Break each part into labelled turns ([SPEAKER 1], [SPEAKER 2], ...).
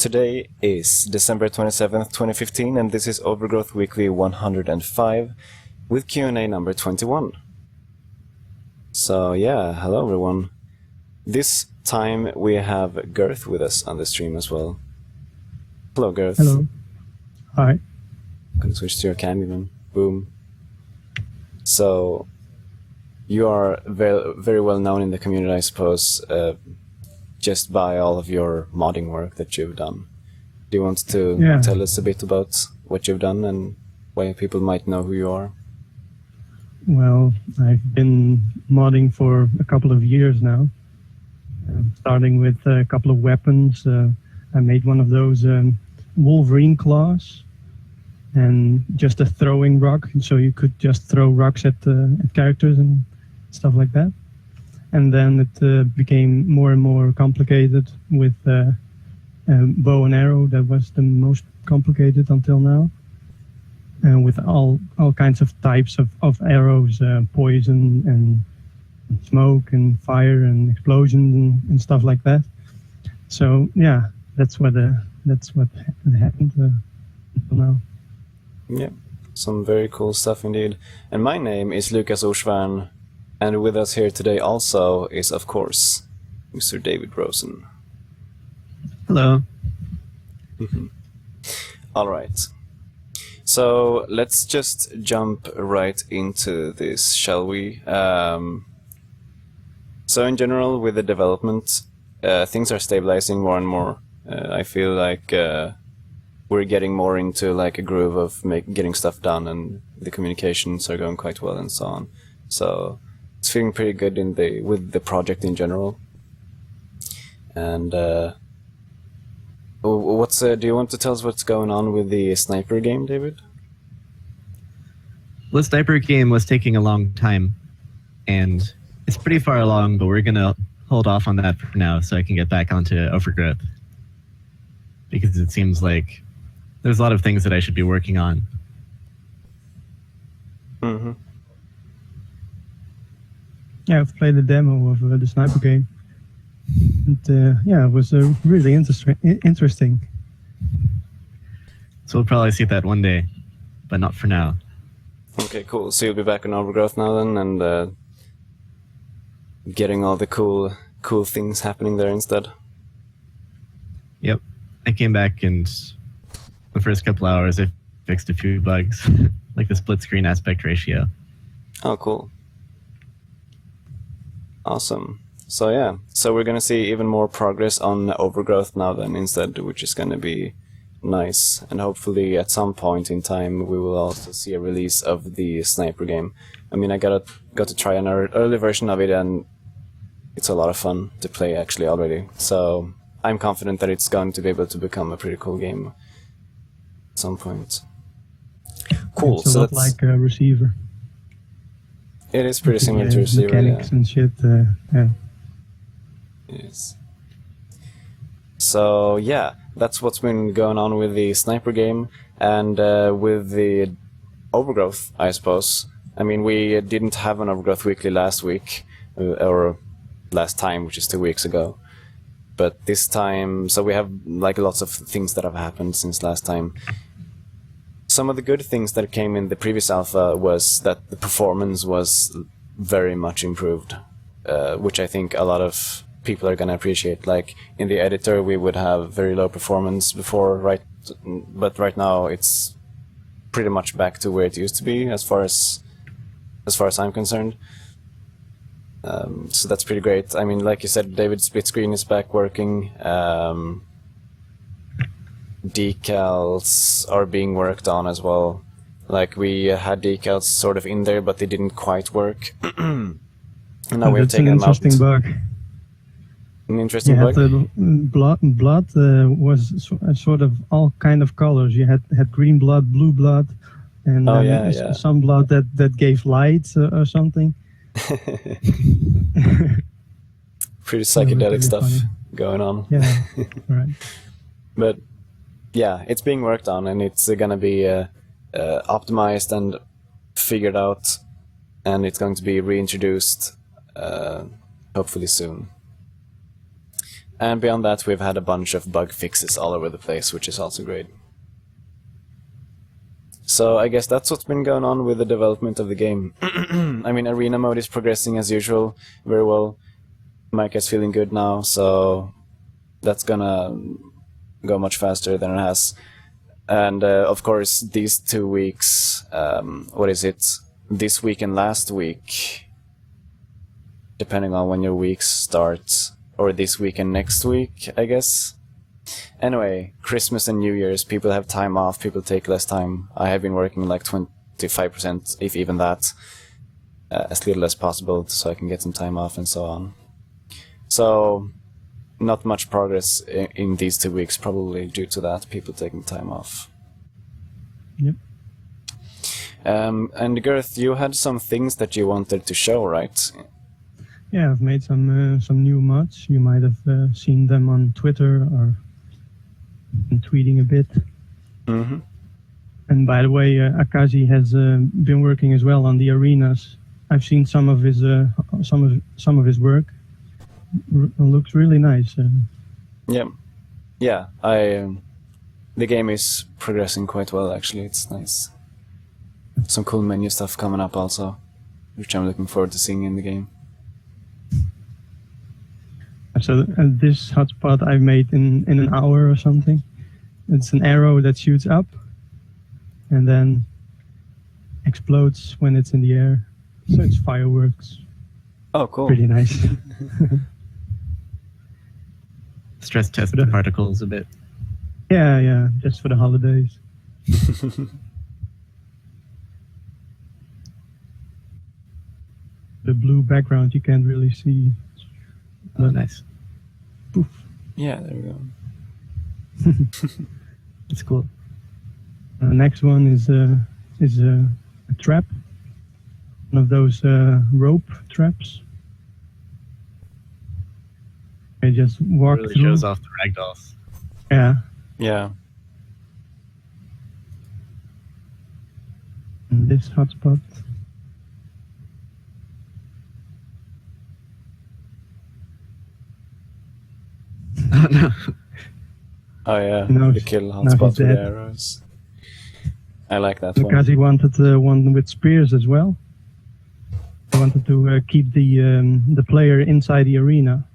[SPEAKER 1] Today is December 27th, 2015, and this is Overgrowth Weekly 105 with Q&A number 21. So yeah, hello everyone. This time we have Gyrth with us on the stream as well. Hello Gyrth.
[SPEAKER 2] Hello. Hi.
[SPEAKER 1] I'm gonna switch to your cam even. Boom. So, you are very well known in the community, I suppose, just by all of your modding work that you've done. Do you want to tell us a bit about what you've done and why people might know who you are?
[SPEAKER 2] Well, I've been modding for a couple of years now, starting with a couple of weapons. I made one of those Wolverine claws, and just a throwing rock, so you could just throw rocks at characters and stuff like that. And then it became more and more complicated with bow and arrow. That was the most complicated until now. With all kinds of types of arrows, poison and smoke and fire and explosions and stuff like that. So yeah, that's what happened until now.
[SPEAKER 1] Yeah, some very cool stuff indeed. And my name is Lukas, and with us here today also is, of course, Mr. David Rosen.
[SPEAKER 3] Hello.
[SPEAKER 1] All right. So let's just jump right into this, shall we? So in general, with the development, things are stabilizing more and more. I feel like we're getting more into like a groove of getting stuff done, and the communications are going quite well and so on. So it's feeling pretty good with the project in general. And do you want to tell us what's going on with the sniper game, David?
[SPEAKER 3] Well, the sniper game was taking a long time, and it's pretty far along, but we're gonna hold off on that for now so I can get back onto Overgrowth, because it seems like there's a lot of things that I should be working on.
[SPEAKER 1] Mm-hmm.
[SPEAKER 2] Yeah, I've played the demo of the sniper game. And it was really interesting.
[SPEAKER 3] So we'll probably see that one day, but not for now.
[SPEAKER 1] Okay, cool. So you'll be back in Overgrowth now then, and getting all the cool things happening there instead.
[SPEAKER 3] Yep. I came back and the first couple hours I fixed a few bugs, like the split screen aspect ratio.
[SPEAKER 1] Oh, cool. Awesome. So yeah, so we're gonna see even more progress on Overgrowth now then instead, which is gonna be nice. And hopefully at some point in time we will also see a release of the sniper game. I mean, I got to try an early version of it, and it's a lot of fun to play actually already. So I'm confident that it's going to be able to become a pretty cool game at some point. Cool.
[SPEAKER 2] It's a lot like a Receiver.
[SPEAKER 1] It is pretty similar to Receiver,
[SPEAKER 2] mechanics and shit. Yeah.
[SPEAKER 1] Yes. So yeah, that's what's been going on with the sniper game and with the Overgrowth, I suppose. I mean, we didn't have an Overgrowth Weekly last week, or last time, which is 2 weeks ago. But this time, so we have like lots of things that have happened since last time. Some of the good things that came in the previous alpha was that the performance was very much improved, which I think a lot of people are gonna appreciate. Like in the editor, we would have very low performance before, but right now it's pretty much back to where it used to be, as far as I'm concerned. So that's pretty great. I mean, like you said, David's split screen is back working. Decals are being worked on as well. Like we had decals sort of in there, but they didn't quite work. And now we're taking them out.
[SPEAKER 2] That's an interesting bug.
[SPEAKER 1] An interesting bug?
[SPEAKER 2] The blood was sort of all kind of colors. You had green blood, blue blood, and some blood that gave light or something.
[SPEAKER 1] Pretty psychedelic stuff going on.
[SPEAKER 2] Yeah, right.
[SPEAKER 1] But yeah, it's being worked on, and it's gonna be optimized and figured out, and it's going to be reintroduced hopefully soon. And beyond that, we've had a bunch of bug fixes all over the place, which is also great. So I guess that's what's been going on with the development of the game. I mean, arena mode is progressing as usual, very well. Micah's feeling good now, so that's gonna go much faster than it has. And of course, these 2 weeks, what is it? This week and last week, depending on when your weeks start, or this week and next week, I guess. Anyway, Christmas and New Year's, people have time off, people take less time. I have been working like 25%, if even that, as little as possible, so I can get some time off and so on. So, not much progress in these 2 weeks, probably due to that, people taking time off.
[SPEAKER 2] Yep.
[SPEAKER 1] And Gyrth, you had some things that you wanted to show, right?
[SPEAKER 2] Yeah, I've made some new mods. You might have seen them on Twitter or been tweeting a bit.
[SPEAKER 1] Mm-hmm.
[SPEAKER 2] And by the way, Akazi has been working as well on the arenas. I've seen some of his work. Looks really nice.
[SPEAKER 1] Yeah. The game is progressing quite well. Actually, it's nice. Some cool menu stuff coming up also, which I'm looking forward to seeing in the game.
[SPEAKER 2] So this hotspot I made in an hour or something. It's an arrow that shoots up and then explodes when it's in the air. So it's fireworks.
[SPEAKER 1] Oh, cool.
[SPEAKER 2] Pretty nice.
[SPEAKER 3] Stress test the particles a bit.
[SPEAKER 2] Yeah, just for the holidays. The blue background you can't really see.
[SPEAKER 3] Oh, nice.
[SPEAKER 2] Poof.
[SPEAKER 1] Yeah, there we go.
[SPEAKER 3] It's cool.
[SPEAKER 2] The next one is a trap. One of those rope traps. I just walk
[SPEAKER 3] It really
[SPEAKER 2] through.
[SPEAKER 3] shows off the ragdolls.
[SPEAKER 2] Yeah.
[SPEAKER 1] Yeah.
[SPEAKER 2] And this hotspot.
[SPEAKER 3] Oh no.
[SPEAKER 1] Oh yeah,
[SPEAKER 2] No,
[SPEAKER 1] the kill
[SPEAKER 2] no,
[SPEAKER 1] hotspot
[SPEAKER 2] he's
[SPEAKER 1] with
[SPEAKER 2] dead.
[SPEAKER 1] arrows. I like that one.
[SPEAKER 2] Because he wanted one with spears as well. He wanted to keep the player inside the arena.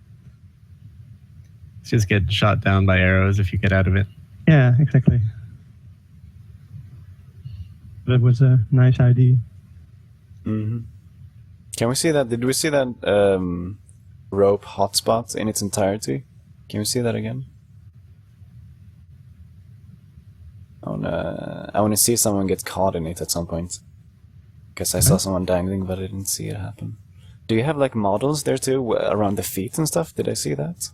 [SPEAKER 3] Just get shot down by arrows if you get out of it.
[SPEAKER 2] Yeah, exactly. That was a nice idea.
[SPEAKER 1] Mm-hmm. Can we see that? Did we see that rope hotspot in its entirety? Can we see that again? I wanna see someone get caught in it at some point. Because I saw someone dangling, but I didn't see it happen. Do you have like models there too, around the feet and stuff? Did I see that?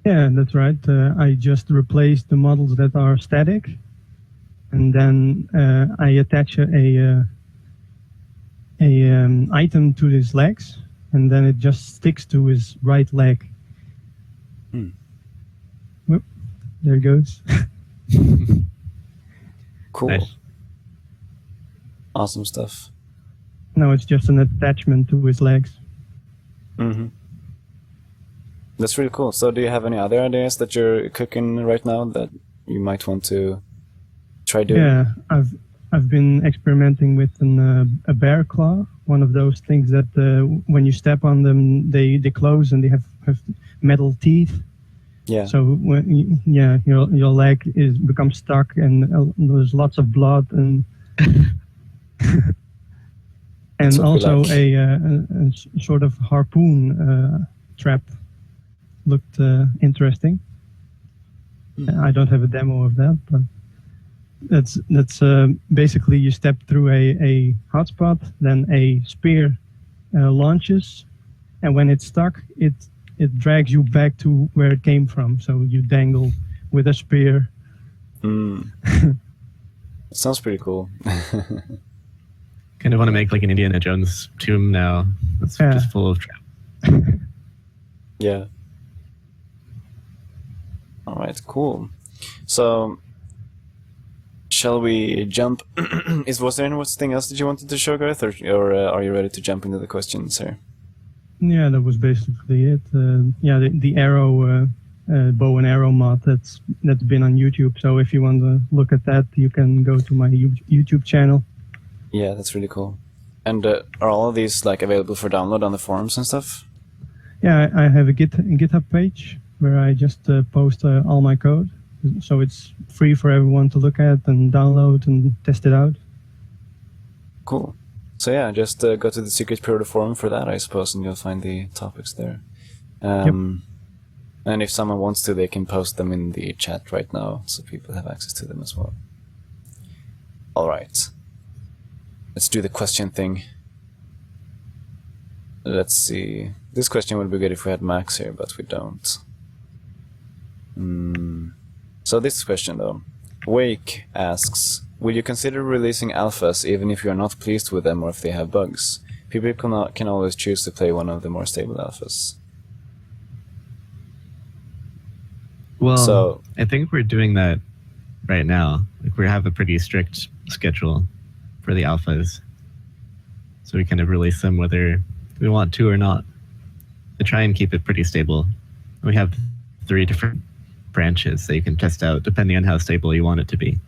[SPEAKER 2] Yeah, that's right. I just replaced the models that are static, and then I attach a item to his legs, and then it just sticks to his right leg. Whoop, there it goes.
[SPEAKER 1] Cool.
[SPEAKER 3] Nice.
[SPEAKER 1] Awesome stuff.
[SPEAKER 2] Now it's just an attachment to his legs.
[SPEAKER 1] Mm-hmm. That's really cool. So do you have any other ideas that you're cooking right now that you might want to try doing?
[SPEAKER 2] Yeah, I've been experimenting with a bear claw, one of those things that when you step on them, they close and they have metal teeth.
[SPEAKER 1] Yeah.
[SPEAKER 2] So when your leg becomes stuck and there's lots of blood and and also a sort of harpoon trap looked interesting. I don't have a demo of that, but that's basically you step through a hotspot, then a spear launches, and when it's stuck, it drags you back to where it came from. So you dangle with a spear.
[SPEAKER 1] Sounds pretty cool.
[SPEAKER 3] Kind of want to make like an Indiana Jones tomb now. That's just full of traps.
[SPEAKER 1] Yeah. All right, cool. So, shall we jump? Was there anything else that you wanted to show, Gyrth, or are you ready to jump into the questions here?
[SPEAKER 2] Yeah, that was basically it. The arrow bow and arrow mod that's been on YouTube. So if you want to look at that, you can go to my YouTube channel.
[SPEAKER 1] Yeah, that's really cool. And are all of these like available for download on the forums and stuff?
[SPEAKER 2] Yeah, I have a GitHub page where I just post all my code. So it's free for everyone to look at and download and test it out.
[SPEAKER 1] Cool. So yeah, just go to the Secret Period forum for that, I suppose, and you'll find the topics there.
[SPEAKER 2] Yep.
[SPEAKER 1] And if someone wants to, they can post them in the chat right now, so people have access to them as well. All right. Let's do the question thing. Let's see. This question would be good if we had Max here, but we don't. So this question, though. Wake asks, will you consider releasing alphas even if you are not pleased with them or if they have bugs? People can always choose to play one of the more stable alphas.
[SPEAKER 3] Well, I think we're doing that right now. Like, we have a pretty strict schedule for the alphas. So we kind of release them whether we want to or not. To try and keep it pretty stable. We have 3 different branches that you can test out depending on how stable you want it to be.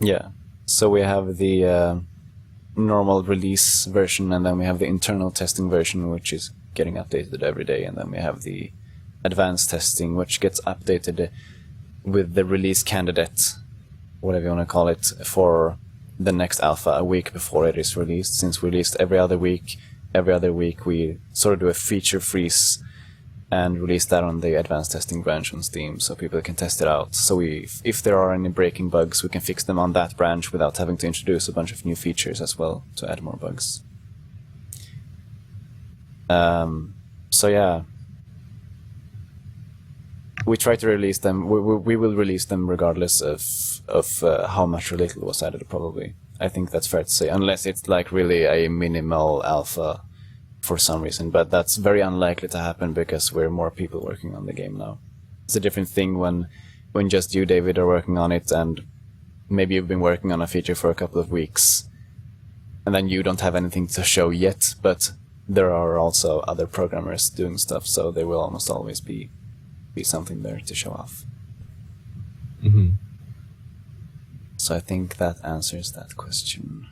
[SPEAKER 1] Yeah. So we have the normal release version, and then we have the internal testing version, which is getting updated every day, and then we have the advanced testing, which gets updated with the release candidate, whatever you want to call it, for the next alpha a week before it is released. Since we released every other week we sort of do a feature freeze and release that on the advanced testing branch on Steam so people can test it out. So if there are any breaking bugs, we can fix them on that branch without having to introduce a bunch of new features as well to add more bugs. So yeah, we try to release them. We will release them regardless of how much or little was added, probably. I think that's fair to say, unless it's like really a minimal alpha for some reason, but that's very unlikely to happen because we're more people working on the game now. It's a different thing when just you, David, are working on it, and maybe you've been working on a feature for a couple of weeks, and then you don't have anything to show yet, but there are also other programmers doing stuff, so there will almost always be something there to show off.
[SPEAKER 3] Mm-hmm.
[SPEAKER 1] So I think that answers that question.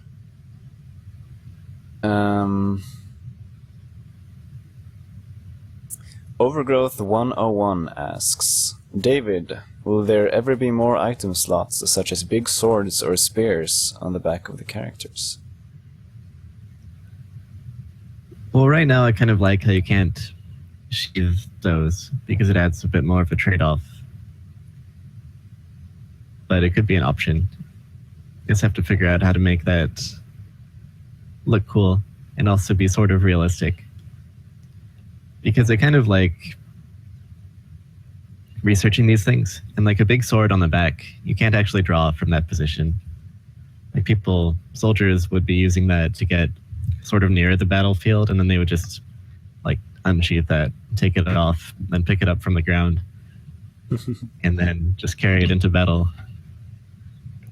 [SPEAKER 1] Overgrowth 101 asks, David, will there ever be more item slots such as big swords or spears on the back of the characters?
[SPEAKER 3] Well, right now I kind of like how you can't sheathe those because it adds a bit more of a trade-off. But it could be an option. Just have to figure out how to make that look cool and also be sort of realistic. Because I kind of like researching these things. And like a big sword on the back, you can't actually draw from that position. Like soldiers would be using that to get sort of near the battlefield, and then they would just like unsheath that, take it off, then pick it up from the ground, and then just carry it into battle.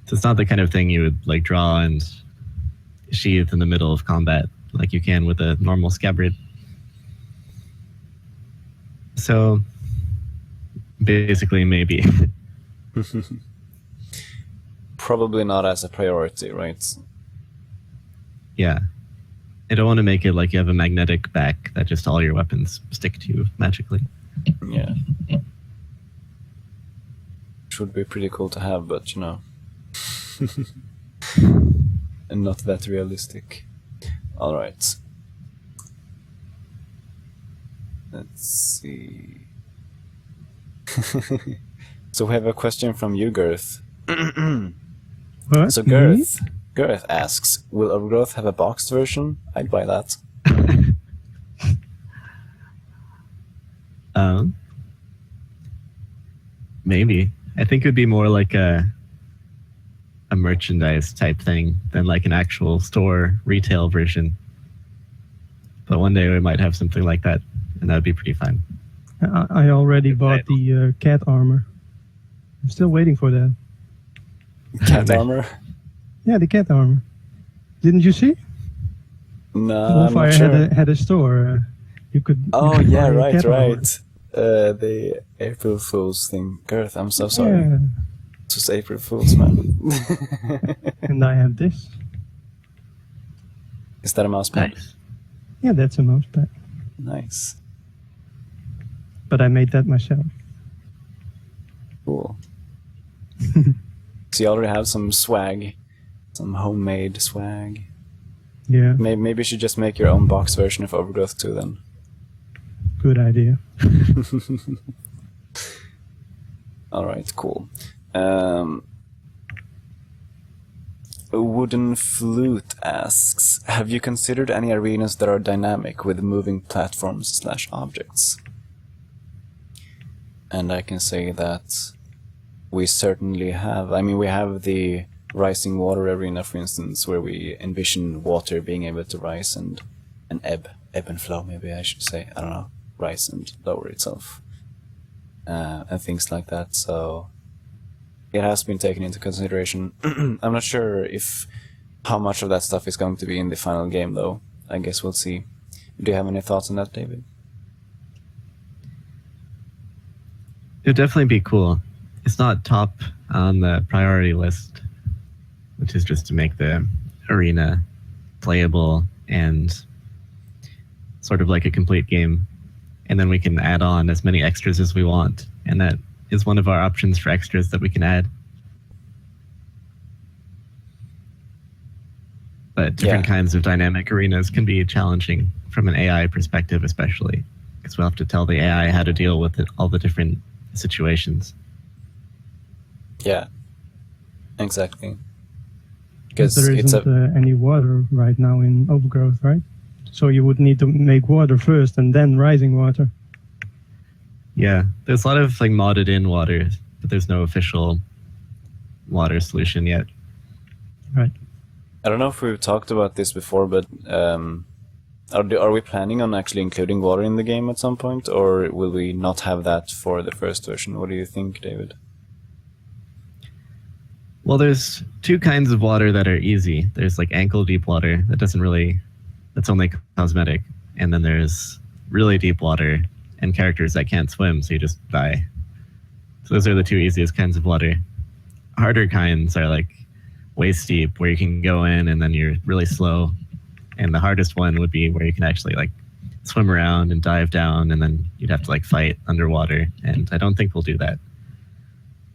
[SPEAKER 3] So it's not the kind of thing you would like draw and sheath in the middle of combat like you can with a normal scabbard. So basically, maybe.
[SPEAKER 1] Probably not as a priority, right?
[SPEAKER 3] Yeah. I don't want to make it like you have a magnetic back that just all your weapons stick to magically.
[SPEAKER 1] Yeah. Which would be pretty cool to have, but you know. And not that realistic. Alright. Let's see. So we have a question from you, Gyrth.
[SPEAKER 2] What?
[SPEAKER 1] So Gyrth asks, will Overgrowth have a boxed version? I'd buy that.
[SPEAKER 3] Maybe. I think it would be more like a merchandise type thing than like an actual store retail version. But one day we might have something like that, and that would be pretty fun.
[SPEAKER 2] I already bought the cat armor. I'm still waiting for that.
[SPEAKER 1] Cat armor?
[SPEAKER 2] Yeah, the cat armor. Didn't you see?
[SPEAKER 1] No, I'm not sure.
[SPEAKER 2] had a store. You could.
[SPEAKER 1] Oh
[SPEAKER 2] you could
[SPEAKER 1] yeah,
[SPEAKER 2] buy a cat armor.
[SPEAKER 1] right. the April Fool's thing. Gyrth, I'm so sorry.
[SPEAKER 2] Yeah.
[SPEAKER 1] It's just April Fool's, man.
[SPEAKER 2] And I have this.
[SPEAKER 1] Is that a mouse pad?
[SPEAKER 3] Nice.
[SPEAKER 2] Yeah, that's a mouse pad.
[SPEAKER 1] Nice.
[SPEAKER 2] But I made that myself.
[SPEAKER 1] Cool. So you already have some swag. Some homemade swag.
[SPEAKER 2] Yeah,
[SPEAKER 1] Maybe you should just make your own box version of Overgrowth 2 then.
[SPEAKER 2] good idea.
[SPEAKER 1] Alright, cool. Woodenflute asks, have you considered any arenas that are dynamic with moving platforms/objects? And I can say that we certainly have. I mean, we have the rising water arena, for instance, where we envision water being able to rise and ebb and flow, maybe I should say. I don't know, rise and lower itself. And things like that, so it has been taken into consideration. I'm not sure if how much of that stuff is going to be in the final game, though. I guess we'll see. Do you have any thoughts on that, David?
[SPEAKER 3] It would definitely be cool. It's not top on the priority list, which is just to make the arena playable and sort of like a complete game. And then we can add on as many extras as we want. And that is one of our options for extras that we can add. But different kinds of dynamic arenas can be challenging from an AI perspective, especially, because we'll have to tell the AI how to deal with all the different situations.
[SPEAKER 1] Yeah, exactly.
[SPEAKER 2] Because there isn't any water right now in Overgrowth, right? So you would need to make water first and then rising water.
[SPEAKER 3] Yeah, there's a lot of like modded in water, but there's no official water solution yet.
[SPEAKER 2] Right.
[SPEAKER 1] I don't know if we've talked about this before, but are we planning on actually including water in the game at some point, or will we not have that for the first version? What do you think, David?
[SPEAKER 3] Well, there's two kinds of water that are easy. There's like ankle deep water that's only cosmetic, and then there's really deep water and characters that can't swim, so you just die. So those are the two easiest kinds of water. Harder kinds are like waist deep, where you can go in and then you're really slow. And the hardest one would be where you can actually like swim around and dive down, and then you'd have to like fight underwater. And I don't think we'll do that.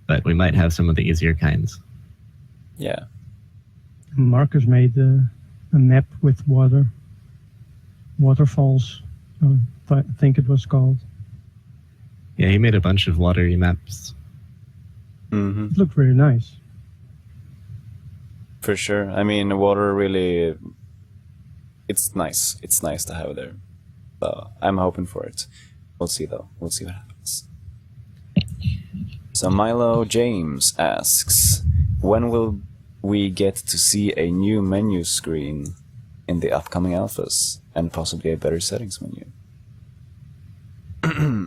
[SPEAKER 3] But we might have some of the easier kinds.
[SPEAKER 1] Yeah.
[SPEAKER 2] Marcus made a map with waterfalls, I think it was called.
[SPEAKER 3] Yeah, he made a bunch of watery maps.
[SPEAKER 1] Mm-hmm.
[SPEAKER 2] It looked really nice.
[SPEAKER 1] For sure. I mean, water really... It's nice. It's nice to have there. So I'm hoping for it. We'll see, though. We'll see what happens. So MiloJames asks, when will we get to see a new menu screen in the upcoming alphas, and possibly a better settings menu?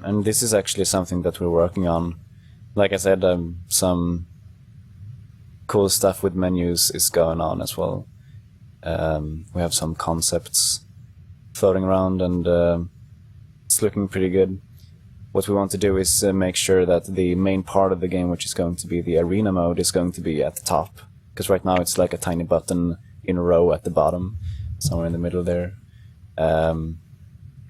[SPEAKER 1] And this is actually something that we're working on. Like I said, some cool stuff with menus is going on as well. We have some concepts floating around, and it's looking pretty good. What we want to do is make sure that the main part of the game, which is going to be the arena mode, is going to be at the top. Because right now it's like a tiny button in a row at the bottom, somewhere in the middle there.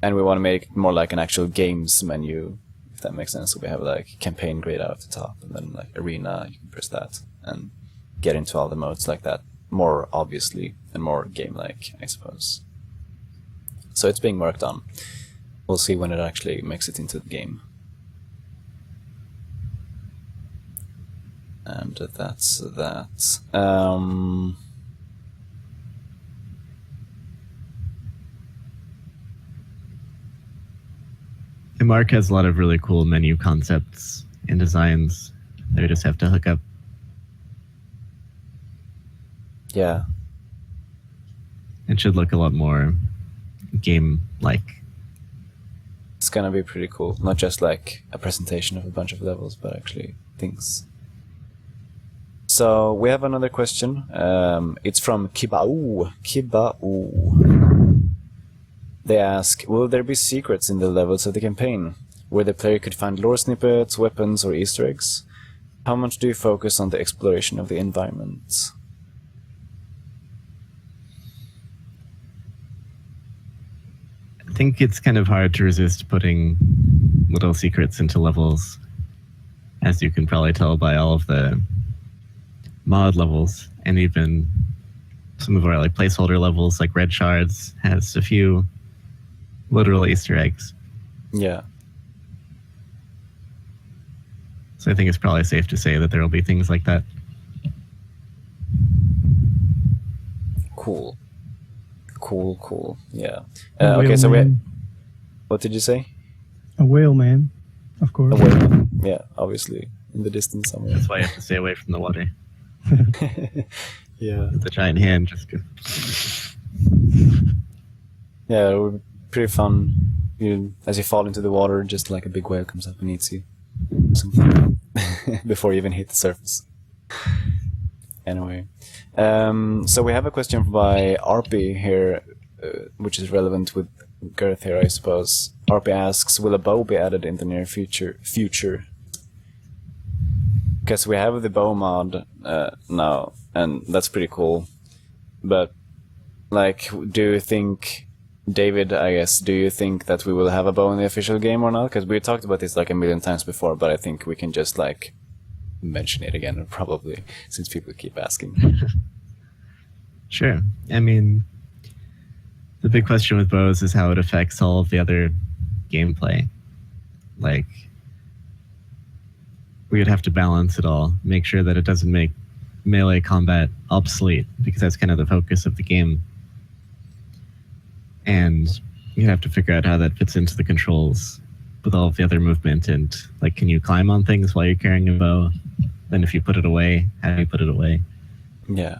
[SPEAKER 1] And we want to make it more like an actual games menu, if that makes sense. So we have like campaign grayed out at the top, and then like arena, you can press that and get into all the modes like that, more obviously and more game-like, I suppose. So it's being worked on. We'll see when it actually makes it into the game. And that's that.
[SPEAKER 3] And Mark has a lot of really cool menu concepts and designs that we just have to hook up.
[SPEAKER 1] Yeah.
[SPEAKER 3] It should look a lot more game-like.
[SPEAKER 1] It's gonna be pretty cool. Not just like a presentation of a bunch of levels, but actually things. So we have another question. It's from Kibao. They ask, will there be secrets in the levels of the campaign? where the player could find lore snippets, weapons, or Easter eggs? How much do you focus on the exploration of the environment?
[SPEAKER 3] I think it's kind of hard to resist putting little secrets into levels, as you can probably tell by all of the mod levels, and even some of our like placeholder levels, like Red Shards, has a few literal Easter eggs.
[SPEAKER 1] Yeah.
[SPEAKER 3] So I think it's probably safe to say that there will be things like that.
[SPEAKER 1] Cool. Yeah.
[SPEAKER 2] A
[SPEAKER 1] Okay,
[SPEAKER 2] whale
[SPEAKER 1] so
[SPEAKER 2] man.
[SPEAKER 1] what did you say?
[SPEAKER 2] A whale man, of course.
[SPEAKER 1] A whale. Yeah, obviously, in the distance somewhere.
[SPEAKER 3] That's why you have to stay away from the water.
[SPEAKER 1] Yeah.
[SPEAKER 3] The giant hand just goes.
[SPEAKER 1] Yeah, it would be pretty fun. As you fall into the water, just like a big whale comes up and eats you. Something before you even hit the surface. Anyway, so we have a question by RP here, which is relevant with Gyrth here, I suppose. RP asks, will a bow be added in the near future? Because we have the bow mod now, and that's pretty cool. But, like, do you think, David, I guess, do you think that we will have a bow in the official game or not? Because we talked about this like a million times before, but I think we can just, like, mention it again, probably, since people keep asking.
[SPEAKER 3] Sure. I mean, the big question with bows is how it affects all of the other gameplay. Like, we would have to balance it all, make sure that it doesn't make melee combat obsolete, because that's kind of the focus of the game. And you have to figure out how that fits into the controls with all of the other movement, and like, can you climb on things while you're carrying a bow? Then if you put it away, how do you put it away?
[SPEAKER 1] Yeah.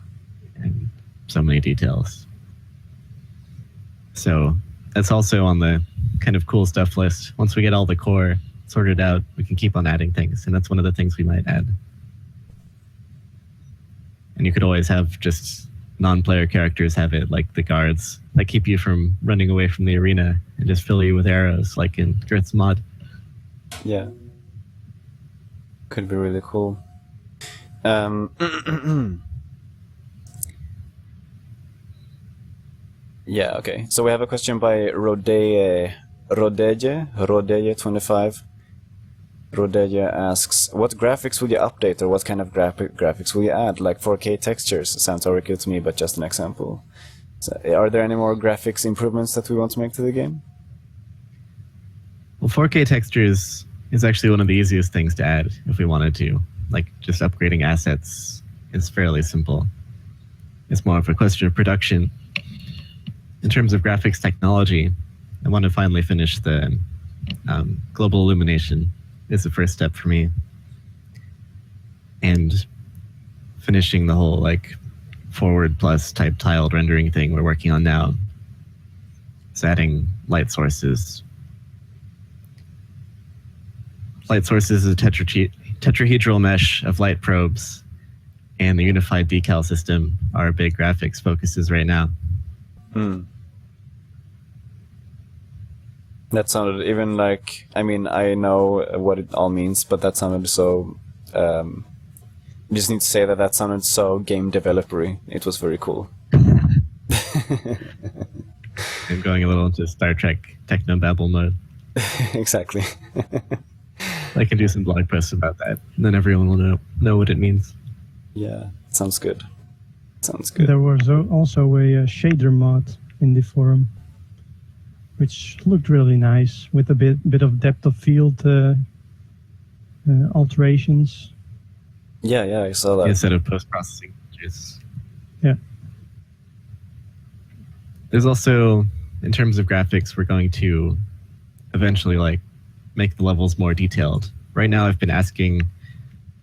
[SPEAKER 3] And so many details. So that's also on the kind of cool stuff list. Once we get all the core sorted out, we can keep on adding things, and that's one of the things we might add. And you could always have just non-player characters have it, like the guards, that keep you from running away from the arena and just fill you with arrows, like in Gyrth's mod.
[SPEAKER 1] Yeah. Could be really cool. Yeah, okay. So we have a question by Rodeje25. Rodeje asks, what graphics will you update, or what kind of graphics will you add? Like 4K textures sounds oracle to me, but just an example. So, are there any more graphics improvements that we want to make to the game?
[SPEAKER 3] Well, 4K textures is actually one of the easiest things to add if we wanted to. Like, just upgrading assets is fairly simple. It's more of a question of production. In terms of graphics technology, I want to finally finish the global illumination. Is the first step for me. And finishing the whole like forward plus type tiled rendering thing we're working on now. It's adding light sources. Light sources is a tetrahedral mesh of light probes, and the unified decal system are big graphics focuses right now.
[SPEAKER 1] That sounded even like, I mean, I know what it all means, but that sounded so, you just need to say that that sounded so game developer-y. It was very cool.
[SPEAKER 3] I'm going a little into Star Trek technobabble mode.
[SPEAKER 1] Exactly.
[SPEAKER 3] I can do some blog posts about that, and then everyone will know what it means.
[SPEAKER 1] Yeah, sounds good. Sounds good.
[SPEAKER 2] There was also a shader mod in the forum, which looked really nice, with a bit of depth of field alterations.
[SPEAKER 1] Yeah, I saw that.
[SPEAKER 3] Instead of post-processing images.
[SPEAKER 2] Yeah.
[SPEAKER 3] There's also, in terms of graphics, we're going to eventually like make the levels more detailed. Right now I've been asking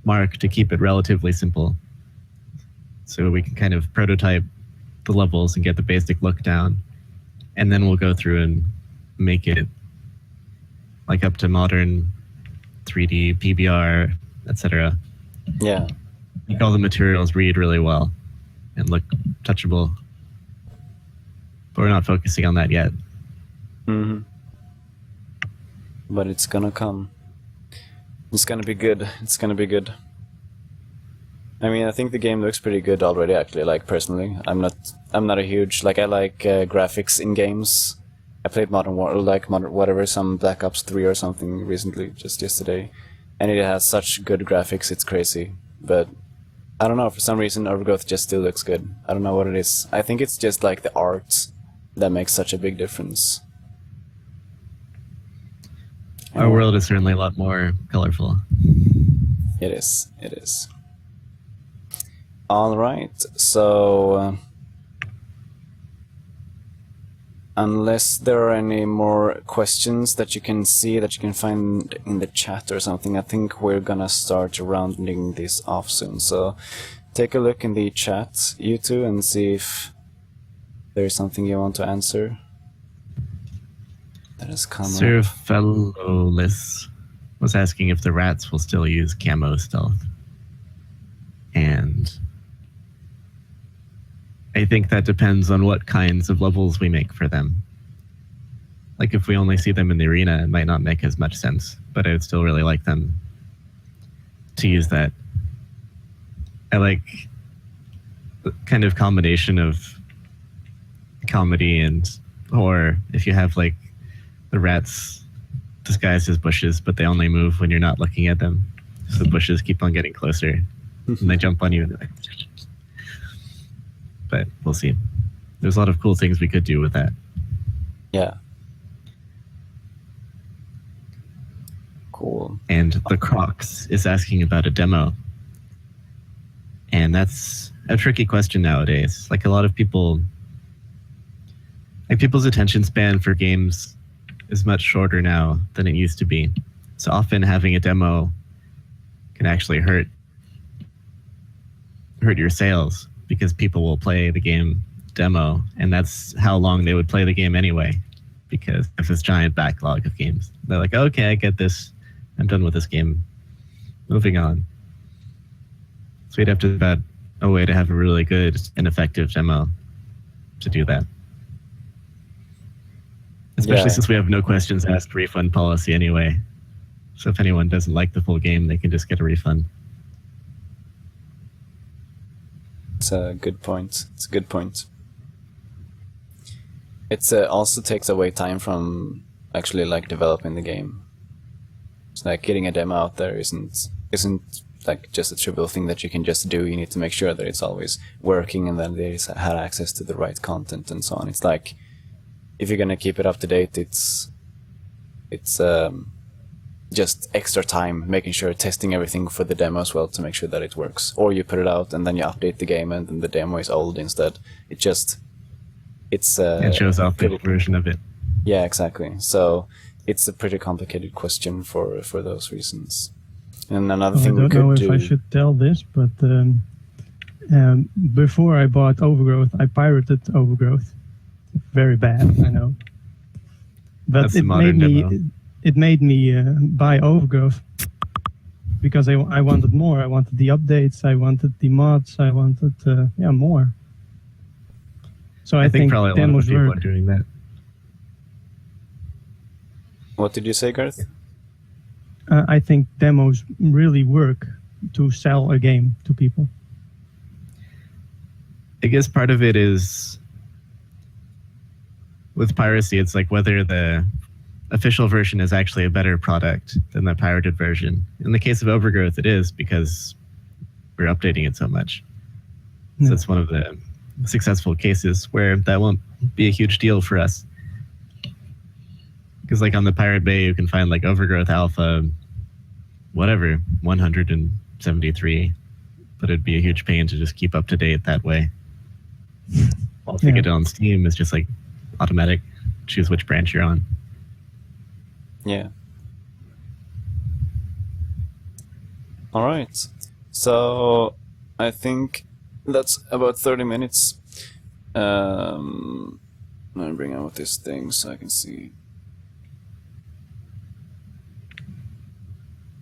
[SPEAKER 3] Mark to keep it relatively simple, so we can kind of prototype the levels and get the basic look down. And then we'll go through and make it like up to modern 3D, PBR, etc.
[SPEAKER 1] Yeah.
[SPEAKER 3] Make all the materials read really well and look touchable. But we're not focusing on that yet.
[SPEAKER 1] Mm-hmm. but it's gonna come. It's gonna be good. It's gonna be good. I mean, I think the game looks pretty good already. Actually, like personally, I'm not a huge like. I like graphics in games. I played Modern whatever, some Black Ops 3 or something recently, just yesterday, and it has such good graphics. It's crazy, but I don't know. For some reason, Overgrowth just still looks good. I don't know what it is. I think it's just like the art that makes such a big difference.
[SPEAKER 3] Our world is certainly a lot more colorful.
[SPEAKER 1] It is. It is. All right. So, unless there are any more questions that you can see, that you can find in the chat or something, I think we're gonna start rounding this off soon. So, take a look in the chat, you two, and see if there's something you want to answer. That has come
[SPEAKER 3] Sir
[SPEAKER 1] up.
[SPEAKER 3] Fellowless was asking if the rats will still use camo stealth. And I think that depends on what kinds of levels we make for them. Like if we only see them in the arena, it might not make as much sense, but I would still really like them to use that. I like the kind of combination of comedy and horror. If you have like the rats disguised as bushes, but they only move when you're not looking at them. So the bushes keep on getting closer and they jump on you. And like, but we'll see. There's a lot of cool things we could do with that.
[SPEAKER 1] Yeah. Cool.
[SPEAKER 3] And the Crocs is asking about a demo. And that's a tricky question nowadays. Like a lot of people, like people's attention span for games is much shorter now than it used to be. So often having a demo can actually hurt your sales because people will play the game demo, and that's how long they would play the game anyway because of this giant backlog of games. They're like, okay, I get this. I'm done with this game. Moving on. So we'd have to think about a way to have a really good and effective demo to do that. Especially since we have no questions asked refund policy anyway. So if anyone doesn't like the full game, they can just get a refund.
[SPEAKER 1] It's a good point. It's a good point. It's also takes away time from actually like developing the game. It's like getting a demo out there isn't like just a trivial thing that you can just do. You need to make sure that it's always working and that they had access to the right content and so on. It's like if you're gonna keep it up to date, it's just extra time making sure testing everything for the demo as well to make sure that it works. Or you put it out and then you update the game and then the demo is old instead. It shows off the version of it. Yeah, exactly. So it's a pretty complicated question for those reasons. And another thing we could do.
[SPEAKER 2] I don't know if I should tell this, but before I bought Overgrowth, I pirated Overgrowth. Very bad, I know. But it made me buy Overgrowth because I wanted more. I wanted the updates. I wanted the mods. I wanted more. So I think
[SPEAKER 3] probably a lot of people are doing that.
[SPEAKER 1] What did you say, Gyrth?
[SPEAKER 2] I think demos really work to sell a game to people.
[SPEAKER 3] I guess part of it is with piracy, it's like whether the official version is actually a better product than the pirated version. In the case of Overgrowth, it is because we're updating it so much. So it's one of the successful cases where that won't be a huge deal for us. Because like on the Pirate Bay, you can find like Overgrowth Alpha, whatever, 173, but it'd be a huge pain to just keep up to date that way. Well, if you get it on Steam, it's just like automatic, choose which branch you're on.
[SPEAKER 1] Yeah. All right. So I think that's about 30 minutes. Let me bring out this thing so I can see.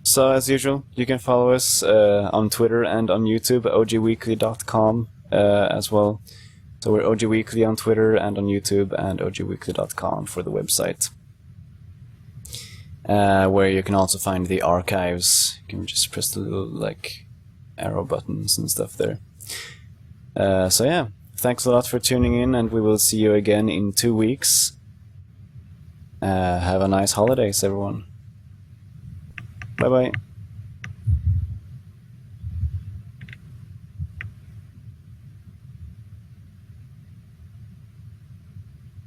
[SPEAKER 1] So as usual, you can follow us on Twitter and on YouTube, ogweekly.com as well. So we're OG Weekly on Twitter and on YouTube, and ogweekly.com for the website. where you can also find the archives. You can just press the little like arrow buttons and stuff there. So yeah, thanks a lot for tuning in, and we will see you again in 2 weeks. Have a nice holidays, everyone. Bye bye.